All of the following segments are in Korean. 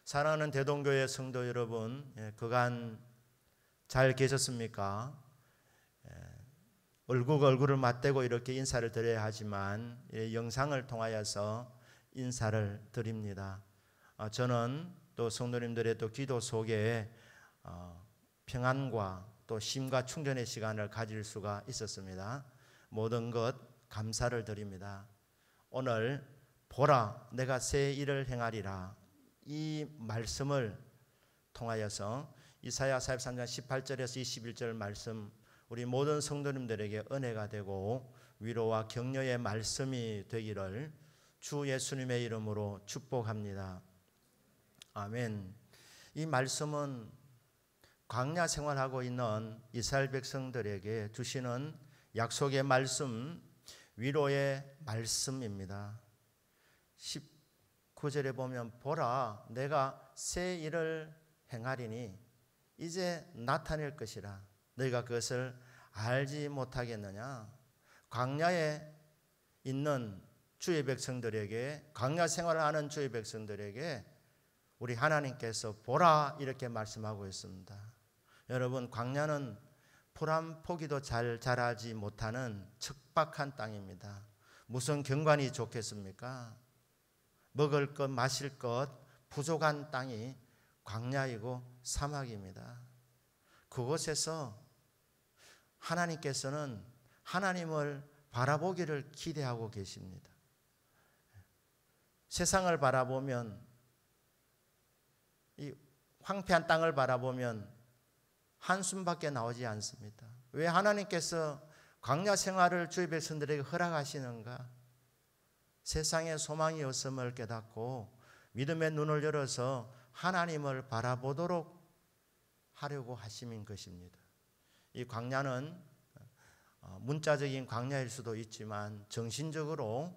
사랑하는 대동교회 성도 여러분, 그간 잘 계셨습니까? 얼굴을 맞대고 이렇게 인사를 드려야 하지만 영상을 통하여서 인사를 드립니다. 저는 또 성도님들의 또 기도 속에 평안과 또 쉼과 충전의 시간을 가질 수가 있었습니다. 모든 것 감사를 드립니다. 오늘 보라 내가 새 일을 행하리라, 이 말씀을 통하여서 이사야 43장 18절에서 21절 말씀, 우리 모든 성도님들에게 은혜가 되고 위로와 격려의 말씀이 되기를 주 예수님의 이름으로 축복합니다. 아멘. 이 말씀은 광야 생활하고 있는 이스라엘 백성들에게 주시는 약속의 말씀, 위로의 말씀입니다. 19절에 보면 보라 내가 새 일을 행하리니 이제 나타낼 것이라 너희가 그것을 알지 못하겠느냐. 광야에 있는 주의 백성들에게, 광야 생활을 하는 주의 백성들에게 우리 하나님께서 보라 이렇게 말씀하고 있습니다. 여러분, 광야는 풀 한 포기도 잘 자라지 못하는 척박한 땅입니다. 무슨 경관이 좋겠습니까? 먹을 것 마실 것 부족한 땅이 광야이고 사막입니다. 그곳에서 하나님께서는 하나님을 바라보기를 기대하고 계십니다. 세상을 바라보면, 이 황폐한 땅을 바라보면 한숨밖에 나오지 않습니다. 왜 하나님께서 광야 생활을 주의 백성들에게 허락하시는가? 세상에 소망이 없음을 깨닫고 믿음의 눈을 열어서 하나님을 바라보도록 하려고 하심인 것입니다. 이 광야는 문자적인 광야일 수도 있지만 정신적으로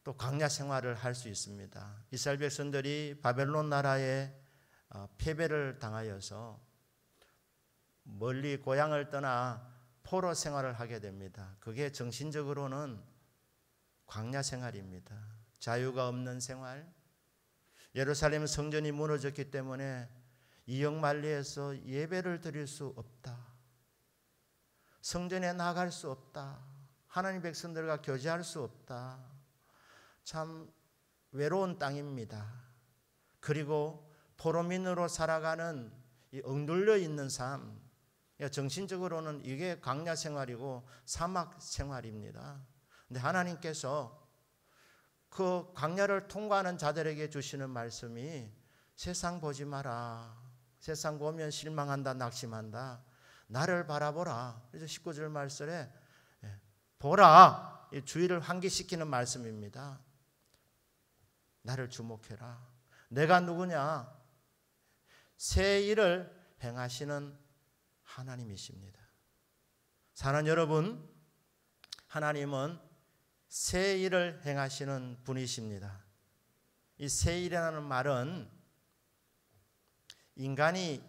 또 광야 생활을 할 수 있습니다. 이스라엘 백성들이 바벨론 나라의 패배를 당하여서 멀리 고향을 떠나 포로 생활을 하게 됩니다. 그게 정신적으로는 광야 생활입니다. 자유가 없는 생활, 예루살렘 성전이 무너졌기 때문에 이역만리에서 예배를 드릴 수 없다. 성전에 나갈 수 없다. 하나님 백성들과 교제할 수 없다. 참 외로운 땅입니다. 그리고 포로민으로 살아가는 이 억눌려 있는 삶, 정신적으로는 이게 광야 생활이고 사막 생활입니다. 근데 하나님께서 그 광야를 통과하는 자들에게 주시는 말씀이 세상 보지 마라. 세상 보면 실망한다, 낙심한다. 나를 바라보라. 그래서 19절 말씀에 보라, 주의를 환기시키는 말씀입니다. 나를 주목해라. 내가 누구냐? 새 일을 행하시는 하나님이십니다. 사랑하는 여러분, 하나님은 새 일을 행하시는 분이십니다. 이 새 일이라는 말은 인간이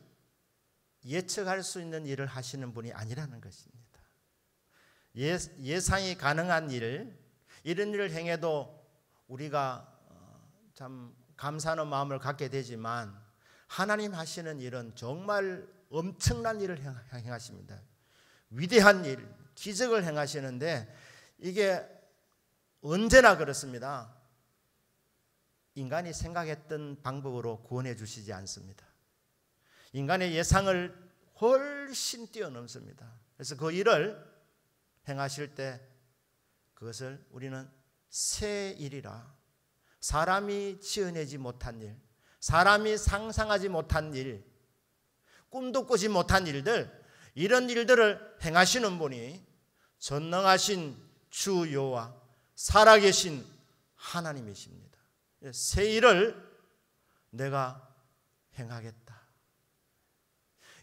예측할 수 있는 일을 하시는 분이 아니라는 것입니다. 예상이 가능한 일, 이런 일을 행해도 우리가 참 감사하는 마음을 갖게 되지만 하나님 하시는 일은 정말 엄청난 일을 행하십니다. 위대한 일, 기적을 행하시는데 이게 언제나 그렇습니다. 인간이 생각했던 방법으로 구원해 주시지 않습니다. 인간의 예상을 훨씬 뛰어넘습니다. 그래서 그 일을 행하실 때 그것을 우리는 새 일이라, 사람이 지어내지 못한 일, 사람이 상상하지 못한 일, 꿈도 꾸지 못한 일들, 이런 일들을 행하시는 분이 전능하신 주 여호와, 살아계신 하나님이십니다. 새 일을 내가 행하겠다.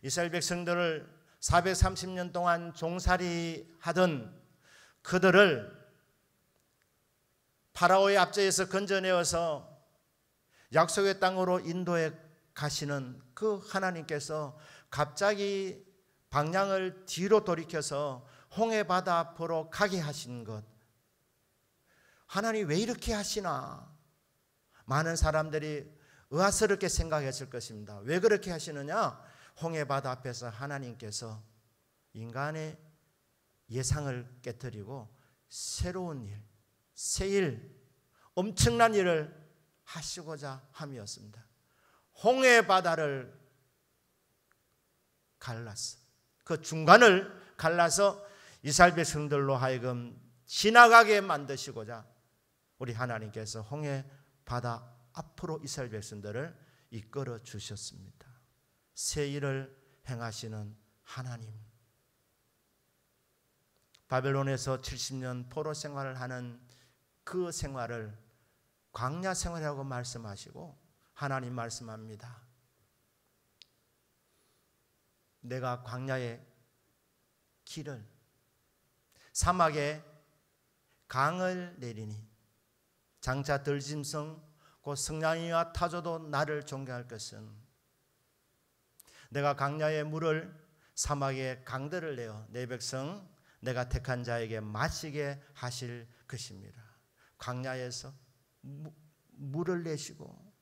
이스라엘 백성들을 430년 동안 종살이 하던 그들을 파라오의 압제에서 건져내어서 약속의 땅으로 인도해 가시는 그 하나님께서 갑자기 방향을 뒤로 돌이켜서 홍해 바다 앞으로 가게 하신 것, 하나님 왜 이렇게 하시나? 많은 사람들이 의아스럽게 생각했을 것입니다. 왜 그렇게 하시느냐? 홍해바다 앞에서 하나님께서 인간의 예상을 깨뜨리고 새로운 일, 새 일, 엄청난 일을 하시고자 함이었습니다. 홍해바다를 갈라서, 그 중간을 갈라서 이스라엘 백성들로 하여금 지나가게 만드시고자 우리 하나님께서 홍해바다 앞으로 이스라엘 백성들을 이끌어 주셨습니다. 새 일을 행하시는 하나님. 바벨론에서 70년 포로 생활을 하는 그 생활을 광야 생활이라고 말씀하시고 하나님 말씀합니다. 내가 광야의 길을, 사막에 강을 내리니 장차 들짐승 곧 승냥이와 타조도 나를 존경할 것은 내가 광야의 물을 사막에 강들을 내어 내 백성 내가 택한 자에게 마시게 하실 것입니다. 광야에서 물을 내시고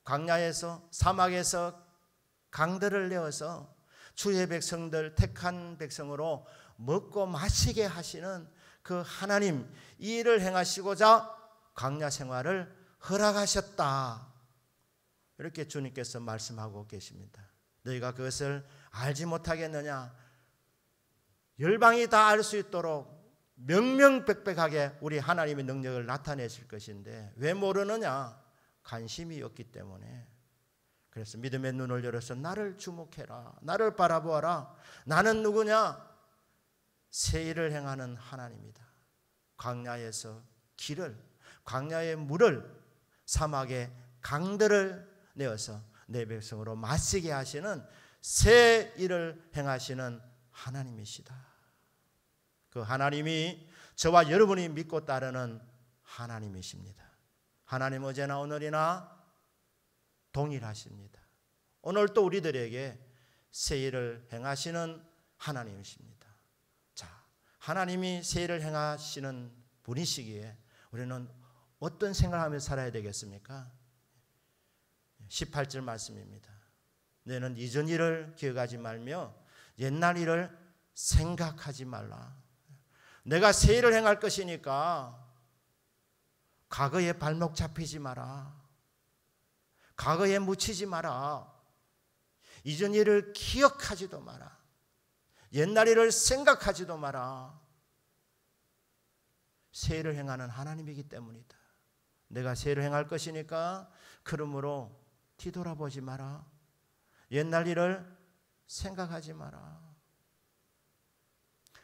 광야에서 사막에서 강들을 내어서 주의 백성들 택한 백성으로 먹고 마시게 하시는 그 하나님, 이 일을 행하시고자 광야 생활을 허락하셨다. 이렇게 주님께서 말씀하고 계십니다. 너희가 그것을 알지 못하겠느냐? 열방이 다 알 수 있도록 명명백백하게 우리 하나님의 능력을 나타내실 것인데 왜 모르느냐? 관심이 없기 때문에. 그래서 믿음의 눈을 열어서 나를 주목해라, 나를 바라보아라. 나는 누구냐? 새 일을 행하는 하나님이다. 광야에서 길을, 광야의 물을, 사막의 강들을 내어서 내 백성으로 마시게 하시는 새 일을 행하시는 하나님이시다. 그 하나님이 저와 여러분이 믿고 따르는 하나님이십니다. 하나님 어제나 오늘이나 동일하십니다. 오늘 또 우리들에게 새 일을 행하시는 하나님이십니다. 자, 하나님이 새 일을 행하시는 분이시기에 우리는 어떤 생각을 하며 살아야 되겠습니까? 18절 말씀입니다. 너는 이전 일을 기억하지 말며 옛날 일을 생각하지 말라. 내가 새 일을 행할 것이니까 과거에 발목 잡히지 마라. 과거에 묻히지 마라. 이전 일을 기억하지도 마라. 옛날 일을 생각하지도 마라. 새 일을 행하는 하나님이기 때문이다. 내가 새 일을 행할 것이니까 그러므로 뒤돌아보지 마라. 옛날 일을 생각하지 마라.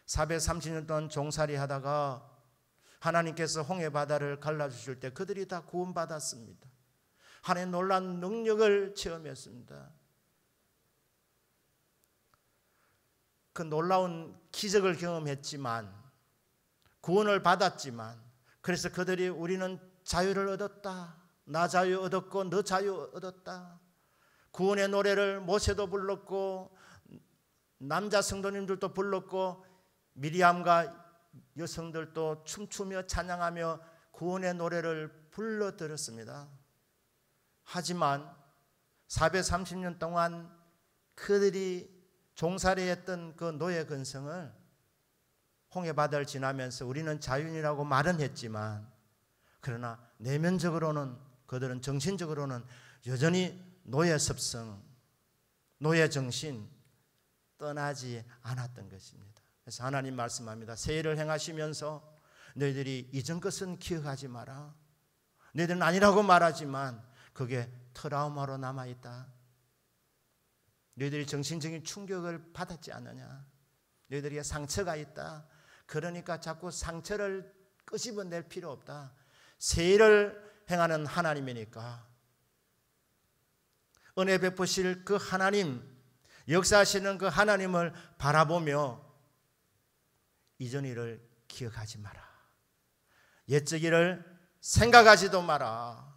430년 동안 종살이 하다가 하나님께서 홍해바다를 갈라주실 때 그들이 다 구원받았습니다. 하나님의 놀라운 능력을 체험했습니다. 그 놀라운 기적을 경험했지만 구원을 받았지만 그래서 그들이 우리는 자유를 얻었다. 나 자유 얻었고 너 자유 얻었다. 구원의 노래를 모세도 불렀고 남자 성도님들도 불렀고 미리암과 여성들도 춤추며 찬양하며 구원의 노래를 불러드렸습니다. 하지만 430년 동안 그들이 종살이했던 그 노예 근성을 홍해바다를 지나면서 우리는 자유인이라고 말은 했지만 그러나 내면적으로는 그들은 정신적으로는 여전히 노예 습성, 노예 정신 떠나지 않았던 것입니다. 그래서 하나님 말씀합니다. 새 일을 행하시면서 너희들이 이전 것은 기억하지 마라. 너희들은 아니라고 말하지만 그게 트라우마로 남아있다. 너희들이 정신적인 충격을 받았지 않느냐. 너희들에게 상처가 있다. 그러니까 자꾸 상처를 끄집어낼 필요 없다. 새 일을 행하는 하나님이니까 은혜 베푸실 그 하나님, 역사하시는 그 하나님을 바라보며 이전 일을 기억하지 마라. 옛적 일을 생각하지도 마라.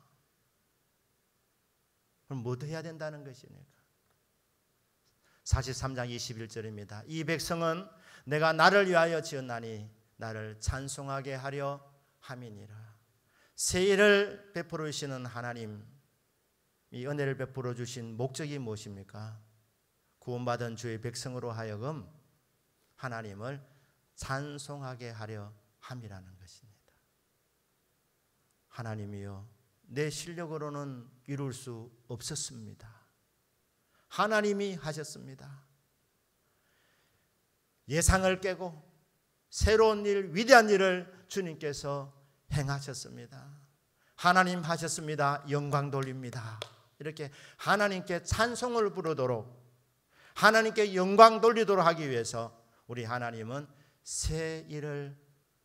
그럼 뭐 해야 된다는 것이니까. 43장 21절입니다. 이 백성은 내가 나를 위하여 지었나니 나를 찬송하게 하려 함이니라. 새 일을 베풀으시는 하나님, 이 은혜를 베풀어 주신 목적이 무엇입니까? 구원받은 주의 백성으로 하여금 하나님을 찬송하게 하려 함이라는 것입니다. 하나님이여, 내 실력으로는 이룰 수 없었습니다. 하나님이 하셨습니다. 예상을 깨고 새로운 일, 위대한 일을 주님께서 행하셨습니다. 하나님 하셨습니다. 영광 돌립니다. 이렇게 하나님께 찬송을 부르도록, 하나님께 영광 돌리도록 하기 위해서 우리 하나님은 새 일을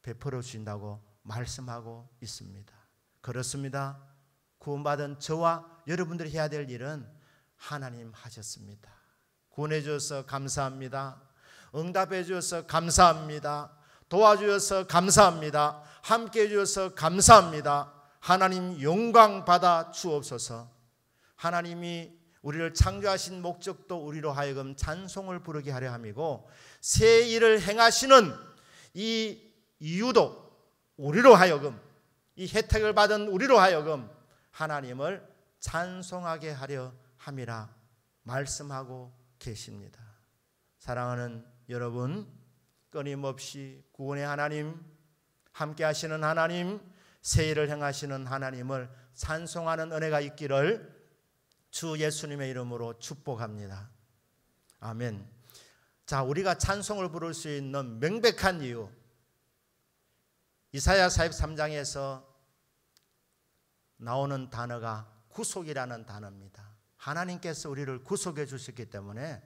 베풀어 주신다고 말씀하고 있습니다. 그렇습니다. 구원받은 저와 여러분들이 해야 될 일은 하나님 하셨습니다. 구원해 주셔서 감사합니다. 응답해 주셔서 감사합니다. 도와주셔서 감사합니다. 함께 해 주셔서 감사합니다. 하나님 영광 받아 주옵소서. 하나님이 우리를 창조하신 목적도 우리로 하여금 찬송을 부르게 하려 함이고, 새 일을 행하시는 이 이유도 우리로 하여금, 이 혜택을 받은 우리로 하여금 하나님을 찬송하게 하려 함이라 말씀하고 계십니다. 사랑하는 여러분, 끊임없이 구원의 하나님, 함께 하시는 하나님, 새 일을 행하시는 하나님을 찬송하는 은혜가 있기를 주 예수님의 이름으로 축복합니다. 아멘. 자, 우리가 찬송을 부를 수 있는 명백한 이유, 이사야 43장에서 나오는 단어가 구속이라는 단어입니다. 하나님께서 우리를 구속해 주셨기 때문에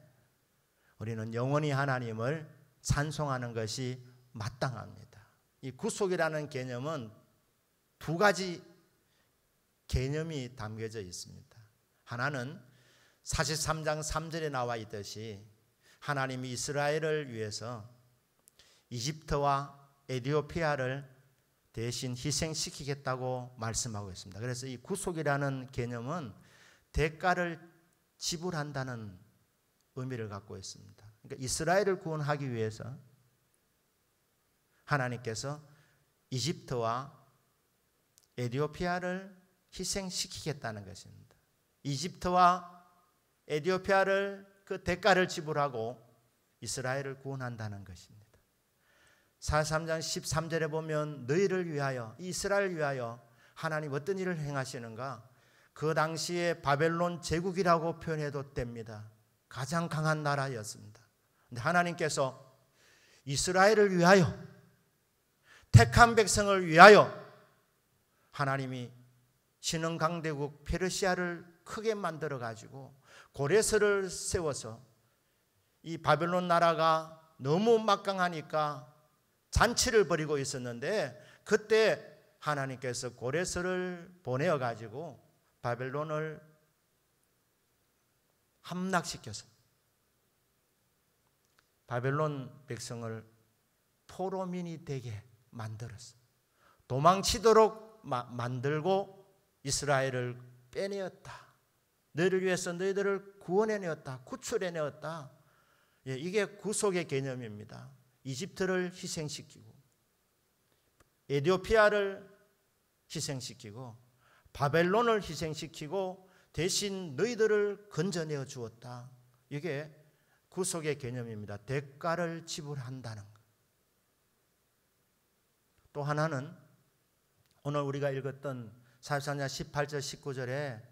우리는 영원히 하나님을 찬송하는 것이 마땅합니다. 이 구속이라는 개념은 두 가지 개념이 담겨져 있습니다. 하나는 43장 3절에 나와 있듯이 하나님이 이스라엘을 위해서 이집트와 에티오피아를 대신 희생시키겠다고 말씀하고 있습니다. 그래서 이 구속이라는 개념은 대가를 지불한다는 의미를 갖고 있습니다. 그러니까 이스라엘을 구원하기 위해서 하나님께서 이집트와 에티오피아를 희생시키겠다는 것입니다. 이집트와 에티오피아를 그 대가를 지불하고 이스라엘을 구원한다는 것입니다. 43장 13절에 보면 너희를 위하여, 이스라엘을 위하여 하나님 어떤 일을 행하시는가? 그 당시에 바벨론 제국이라고 표현해도 됩니다. 가장 강한 나라였습니다. 근데 하나님께서 이스라엘을 위하여, 택한 백성을 위하여 하나님이 신흥 강대국 페르시아를 크게 만들어 가지고 고레스를 세워서 이 바벨론 나라가 너무 막강하니까 잔치를 벌이고 있었는데, 그때 하나님께서 고레스를 보내어 가지고 바벨론을 함락시켜서 바벨론 백성을 포로민이 되게 만들었어. 도망치도록 만들고 이스라엘을 빼내었다. 너희를 위해서 너희들을 구원해내었다. 구출해내었다. 이게 구속의 개념입니다. 이집트를 희생시키고 에티오피아를 희생시키고 바벨론을 희생시키고 대신 너희들을 건져내어 주었다. 이게 구속의 개념입니다. 대가를 지불한다는 것. 또 하나는 오늘 우리가 읽었던 44장 18절 19절에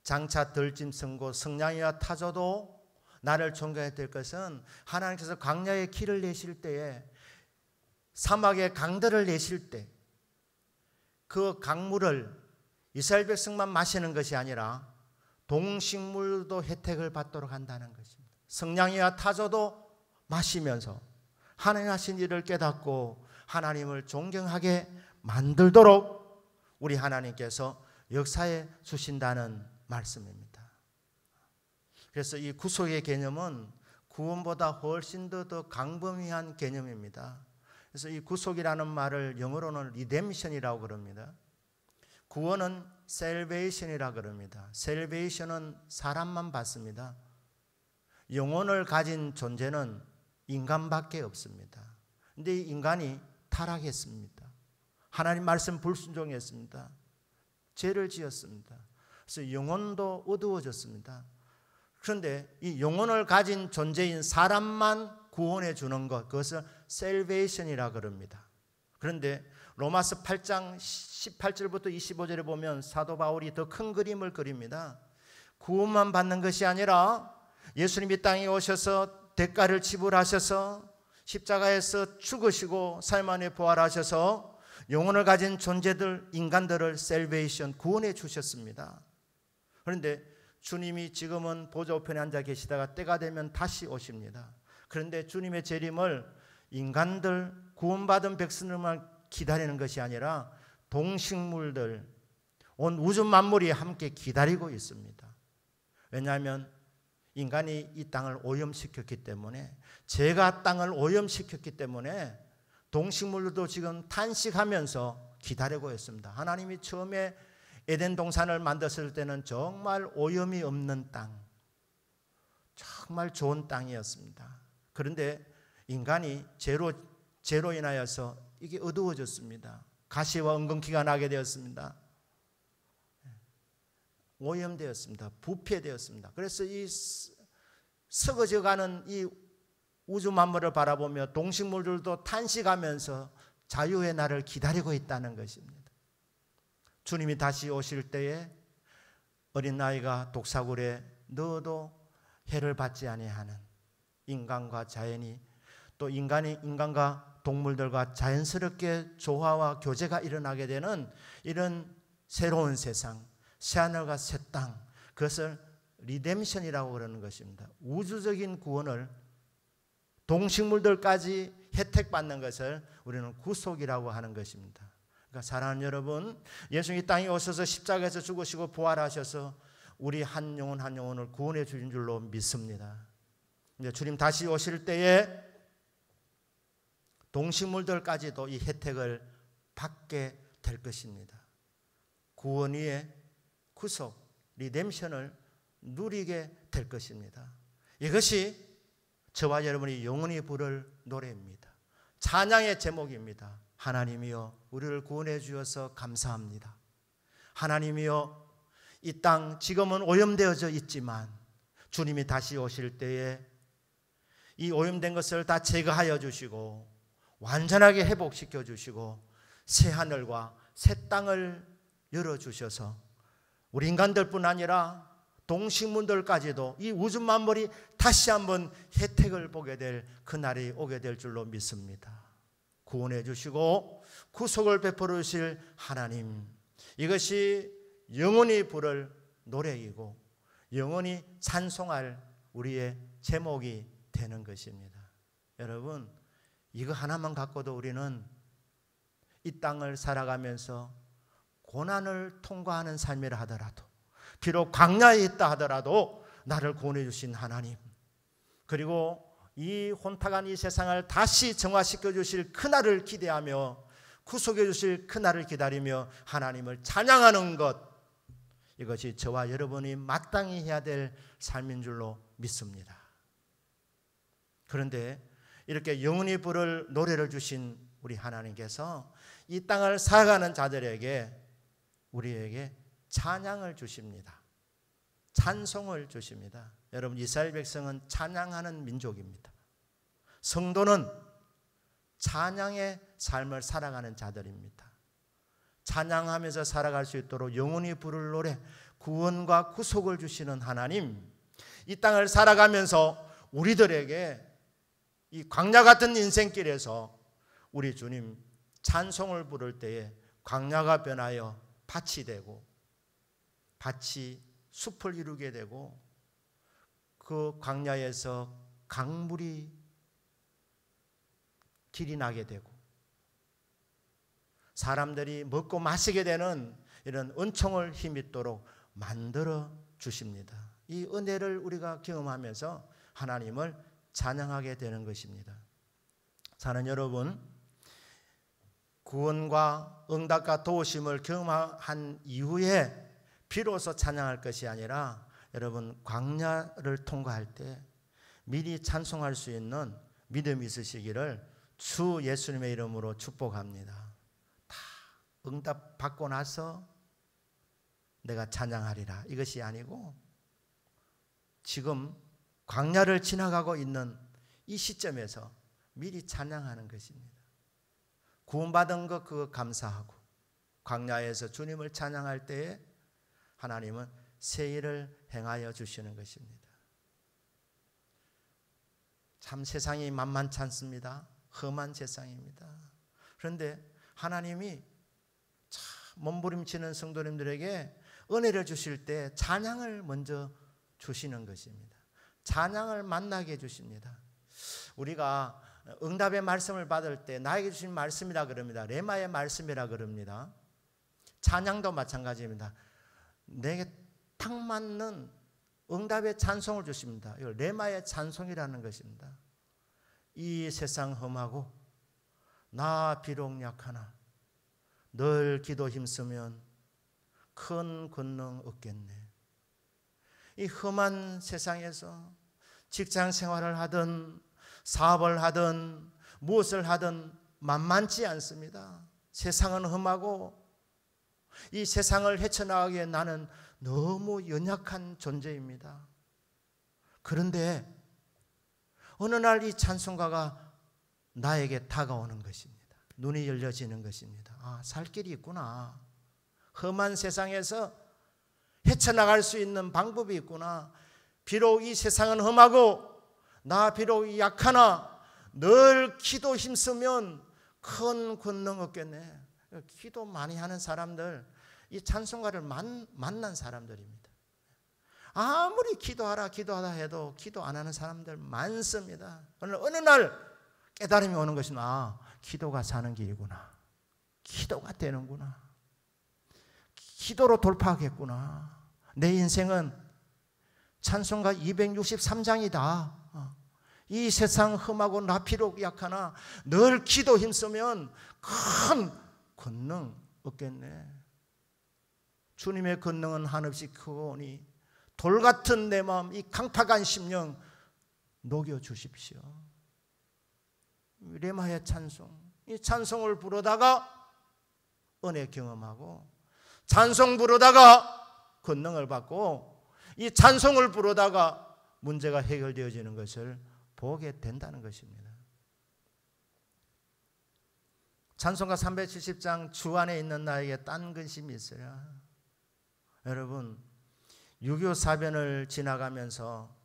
장차 들짐승고 성냥이와 타조도 나를 존경해야 될 것은, 하나님께서 광야에 길을 내실 때에, 사막에 강들을 내실 때 그 강물을 이스라엘 백성만 마시는 것이 아니라 동식물도 혜택을 받도록 한다는 것입니다. 성냥이와 타조도 마시면서 하나님 하신 일을 깨닫고 하나님을 존경하게 만들도록 우리 하나님께서 역사해 주신다는 말씀입니다. 그래서 이 구속의 개념은 구원보다 훨씬 더 광범위한 개념입니다. 그래서 이 구속이라는 말을 영어로는 리뎀션이라고 그럽니다. 구원은 셀베이션이라고 그럽니다. 셀베이션은 사람만 받습니다. 영혼을 가진 존재는 인간밖에 없습니다. 그런데 이 인간이 타락했습니다. 하나님 말씀 불순종했습니다. 죄를 지었습니다. 그래서 영혼도 어두워졌습니다. 그런데 이 영혼을 가진 존재인 사람만 구원해 주는 것, 그것을 셀베이션이라 그럽니다. 그런데 로마서 8장 18절부터 25절에 보면 사도 바울이 더 큰 그림을 그립니다. 구원만 받는 것이 아니라 예수님이 땅에 오셔서 대가를 지불하셔서 십자가에서 죽으시고 삶 안에 부활하셔서 영혼을 가진 존재들, 인간들을 셀베이션, 구원해 주셨습니다. 그런데 주님이 지금은 보좌 우편에 앉아 계시다가 때가 되면 다시 오십니다. 그런데 주님의 재림을 인간들, 구원받은 백성들만 기다리는 것이 아니라 동식물들, 온 우주 만물이 함께 기다리고 있습니다. 왜냐하면 인간이 이 땅을 오염시켰기 때문에, 죄가 땅을 오염시켰기 때문에 동식물들도 지금 탄식하면서 기다리고 있습니다. 하나님이 처음에 에덴 동산을 만들었을 때는 정말 오염이 없는 땅, 정말 좋은 땅이었습니다. 그런데 인간이 죄로 인하여서 이게 어두워졌습니다. 가시와 엉겅퀴가 나게 되었습니다. 오염되었습니다. 부패되었습니다. 그래서 이 썩어져가는 이 우주 만물을 바라보며 동식물들도 탄식하면서 자유의 날을 기다리고 있다는 것입니다. 주님이 다시 오실 때에 어린 아이가 독사굴에 넣어도 해를 받지 아니하는 인간과 자연이, 또 인간과 동물들과 자연스럽게 조화와 교제가 일어나게 되는 이런 새로운 세상, 새하늘과 새 땅, 그것을 리뎀션이라고 그러는 것입니다. 우주적인 구원을 동식물들까지 혜택받는 것을 우리는 구속이라고 하는 것입니다. 그러니까 사랑하는 여러분, 예수님이 땅에 오셔서 십자가에서 죽으시고 부활하셔서 우리 한 영혼 한 영혼을 구원해 주신 줄로 믿습니다. 이제 주님 다시 오실 때에 동식물들까지도 이 혜택을 받게 될 것입니다. 구원 위에 구속, 리뎀션을 누리게 될 것입니다. 이것이 저와 여러분이 영원히 부를 노래입니다. 찬양의 제목입니다. 하나님이여 우리를 구원해 주셔서 감사합니다. 하나님이여 이 땅 지금은 오염되어져 있지만 주님이 다시 오실 때에 이 오염된 것을 다 제거하여 주시고 완전하게 회복시켜 주시고 새 하늘과 새 땅을 열어주셔서 우리 인간들뿐 아니라 동식물들까지도 이 우주 만물이 다시 한번 혜택을 보게 될 그날이 오게 될 줄로 믿습니다. 구원해 주시고 구속을 베풀어 주실 하나님, 이것이 영원히 부를 노래이고 영원히 찬송할 우리의 제목이 되는 것입니다. 여러분, 이거 하나만 갖고도 우리는 이 땅을 살아가면서 고난을 통과하는 삶이라 하더라도, 비록 광야에 있다 하더라도 나를 구원해 주신 하나님, 그리고 이 혼탁한 이 세상을 다시 정화시켜 주실 그날을 기대하며 구속해 주실 그날을 기다리며 하나님을 찬양하는 것, 이것이 저와 여러분이 마땅히 해야 될 삶인 줄로 믿습니다. 그런데 이렇게 영원히 부를 노래를 주신 우리 하나님께서 이 땅을 살아가는 자들에게, 우리에게 찬양을 주십니다. 찬송을 주십니다. 여러분, 이스라엘 백성은 찬양하는 민족입니다. 성도는 찬양의 삶을 살아가는 자들입니다. 찬양하면서 살아갈 수 있도록 영원히 부를 노래, 구원과 구속을 주시는 하나님, 이 땅을 살아가면서 우리들에게 이 광야 같은 인생길에서 우리 주님 찬송을 부를 때에 광야가 변하여 밭이 되고, 밭이 숲을 이루게 되고, 그 광야에서 강물이 길이 나게 되고, 사람들이 먹고 마시게 되는 이런 은총을 힘있도록 만들어 주십니다. 이 은혜를 우리가 경험하면서 하나님을 찬양하게 되는 것입니다. 사는 여러분, 구원과 응답과 도우심을 경험한 이후에 비로소 찬양할 것이 아니라, 여러분, 광야를 통과할 때 미리 찬송할 수 있는 믿음이 있으시기를 주 예수님의 이름으로 축복합니다. 다 응답 받고 나서 내가 찬양하리라 이것이 아니고 지금 광야를 지나가고 있는 이 시점에서 미리 찬양하는 것입니다. 구원받은 것 그거 감사하고 광야에서 주님을 찬양할 때에 하나님은 새 일을 행하여 주시는 것입니다. 참 세상이 만만치 않습니다. 험한 세상입니다. 그런데 하나님이 참 몸부림치는 성도님들에게 은혜를 주실 때 찬양을 먼저 주시는 것입니다. 찬양을 만나게 해주십니다. 우리가 응답의 말씀을 받을 때 나에게 주신 말씀이라 그럽니다. 레마의 말씀이라 그럽니다. 찬양도 마찬가지입니다. 내게 딱 맞는 응답의 찬송을 주십니다. 이걸 레마의 찬송이라는 것입니다. 이 세상 험하고 나 비록 약하나 늘 기도 힘쓰면 큰 권능 얻겠네. 이 험한 세상에서 직장 생활을 하든 사업을 하든 무엇을 하든 만만치 않습니다. 세상은 험하고 이 세상을 헤쳐나가기에 나는 너무 연약한 존재입니다. 그런데 어느 날 이 찬송가가 나에게 다가오는 것입니다. 눈이 열려지는 것입니다. 아, 살 길이 있구나. 험한 세상에서 헤쳐나갈 수 있는 방법이 있구나. 비록 이 세상은 험하고 나 비록 약하나 늘 기도 힘쓰면 큰 권능 얻겠네. 기도 많이 하는 사람들, 이 찬송가를 만난 사람들입니다. 아무리 기도하라 해도 기도 안 하는 사람들 많습니다. 어느 날 깨달음이 오는 것이나 아, 기도가 사는 길이구나. 기도가 되는구나. 기도로 돌파하겠구나. 내 인생은 찬송가 263장이다. 이 세상 험하고 나 비록 약하나 늘 기도 힘쓰면 큰 권능 얻겠네. 주님의 권능은 한없이 크오니 돌같은 내 마음 이 강팍한 심령 녹여주십시오. 레마의 찬송, 이 찬송을 부르다가 은혜 경험하고 찬송 부르다가 권능을 받고 이 찬송을 부르다가 문제가 해결되어지는 것을 보게 된다는 것입니다. 찬송가 370장 주 안에 있는 나에게 딴 근심이 있어요. 여러분 6.25 사변을 지나가면서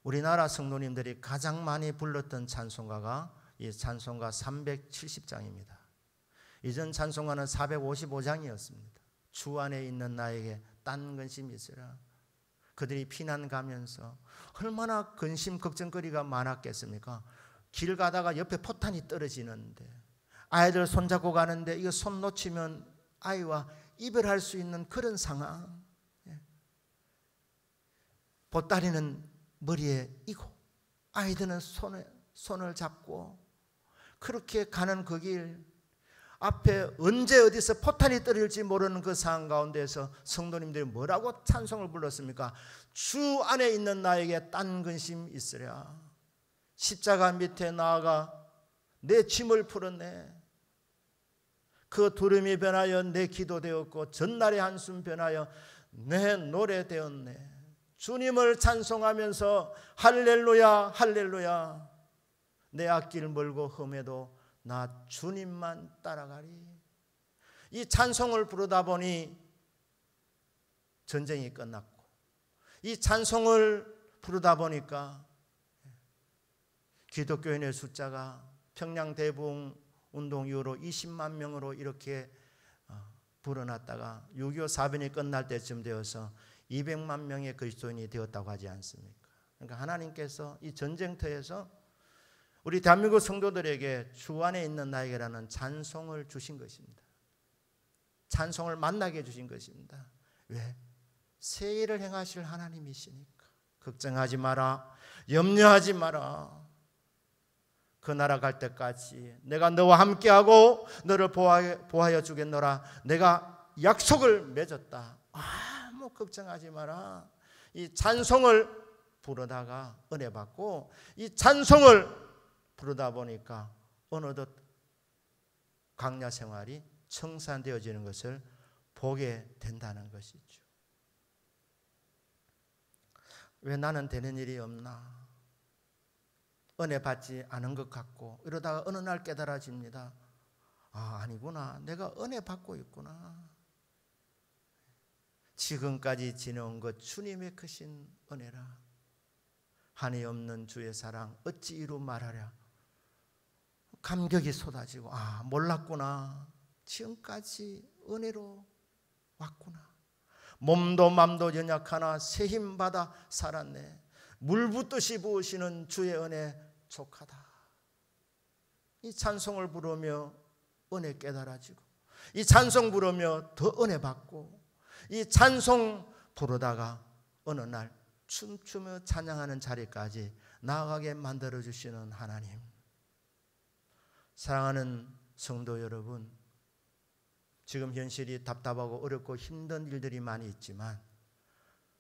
우리나라 성도님들이 가장 많이 불렀던 찬송가가 이 찬송가 370장입니다. 이전 찬송가는 455장이었습니다. 주 안에 있는 나에게 딴 근심이 있으라. 그들이 피난 가면서 얼마나 근심 걱정거리가 많았겠습니까? 길 가다가 옆에 포탄이 떨어지는데 아이들 손잡고 가는데 이거 손 놓치면 아이와 이별할 수 있는 그런 상황. 보따리는 머리에 이고 아이들은 손을 잡고 그렇게 가는 그 길 앞에 언제 어디서 포탄이 떨어질지 모르는 그 상황 가운데서 성도님들이 뭐라고 찬송을 불렀습니까? 주 안에 있는 나에게 딴 근심 있으랴. 십자가 밑에 나아가 내 짐을 풀었네. 그 두름이 변하여 내 기도 되었고 전날의 한숨 변하여 내 노래 되었네. 주님을 찬송하면서 할렐루야 할렐루야 내 앞길 멀고 험해도 나 주님만 따라가리. 이 찬송을 부르다 보니 전쟁이 끝났고 이 찬송을 부르다 보니까 기독교인의 숫자가 평양 대부흥 운동 이후로 20만 명으로 이렇게 불어났다가 6.25 사변이 끝날 때쯤 되어서 200만 명의 그리스도인이 되었다고 하지 않습니까? 그러니까 하나님께서 이 전쟁터에서 우리 대한민국 성도들에게 주 안에 있는 나에게라는 찬송을 주신 것입니다. 찬송을 만나게 해주신 것입니다. 왜? 새 일을 행하실 하나님이시니까. 걱정하지 마라. 염려하지 마라. 그 나라 갈 때까지 내가 너와 함께하고 너를 보호하여 주겠노라. 내가 약속을 맺었다. 아무 걱정하지 마라. 이 찬송을 부르다가 은혜 받고 이 찬송을 부르다 보니까 어느덧 광야 생활이 청산되어지는 것을 보게 된다는 것이죠. 왜 나는 되는 일이 없나? 은혜 받지 않은 것 같고 이러다가 어느 날 깨달아집니다. 아, 아니구나. 내가 은혜 받고 있구나. 지금까지 지내온 것 주님의 크신 은혜라. 한이 없는 주의 사랑 어찌 이루 말하랴. 감격이 쏟아지고 아, 몰랐구나. 지금까지 은혜로 왔구나. 몸도 맘도 연약하나 새 힘 받아 살았네. 물 붓듯이 부으시는 주의 은혜 족하다. 이 찬송을 부르며 은혜 깨달아지고 이 찬송 부르며 더 은혜 받고 이 찬송 부르다가 어느 날 춤추며 찬양하는 자리까지 나아가게 만들어주시는 하나님. 사랑하는 성도 여러분, 지금 현실이 답답하고 어렵고 힘든 일들이 많이 있지만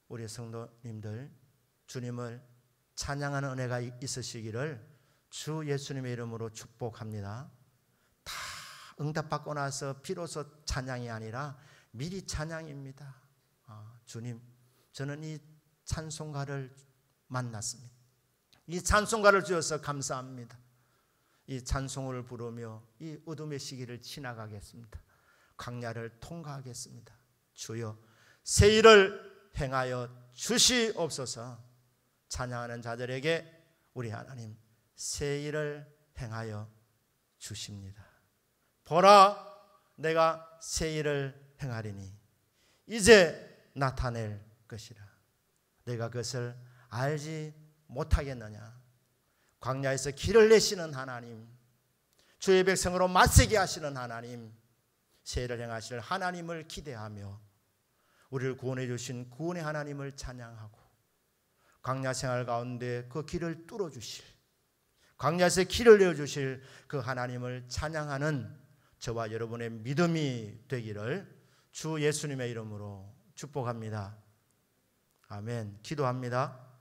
우리 성도님들 주님을 찬양하는 은혜가 있으시기를 주 예수님의 이름으로 축복합니다. 다 응답받고 나서 비로소 찬양이 아니라 미리 찬양입니다. 주님, 저는 이 찬송가를 만났습니다. 이 찬송가를 주셔서 감사합니다. 이 찬송을 부르며 이 어둠의 시기를 지나가겠습니다. 광야를 통과하겠습니다. 주여, 새 일을 행하여 주시옵소서. 찬양하는 자들에게 우리 하나님 새 일을 행하여 주십니다. 보라, 내가 새 일을 행하리니 이제 나타낼 것이라. 내가 그것을 알지 못하겠느냐. 광야에서 길을 내시는 하나님, 주의 백성으로 맞서게 하시는 하나님, 새 일을 행하실 하나님을 기대하며 우리를 구원해 주신 구원의 하나님을 찬양하고 광야 생활 가운데 그 길을 뚫어 주실, 광야에서 길을 내어 주실 그 하나님을 찬양하는 저와 여러분의 믿음이 되기를 주 예수님의 이름으로 축복합니다. 아멘. 기도합니다.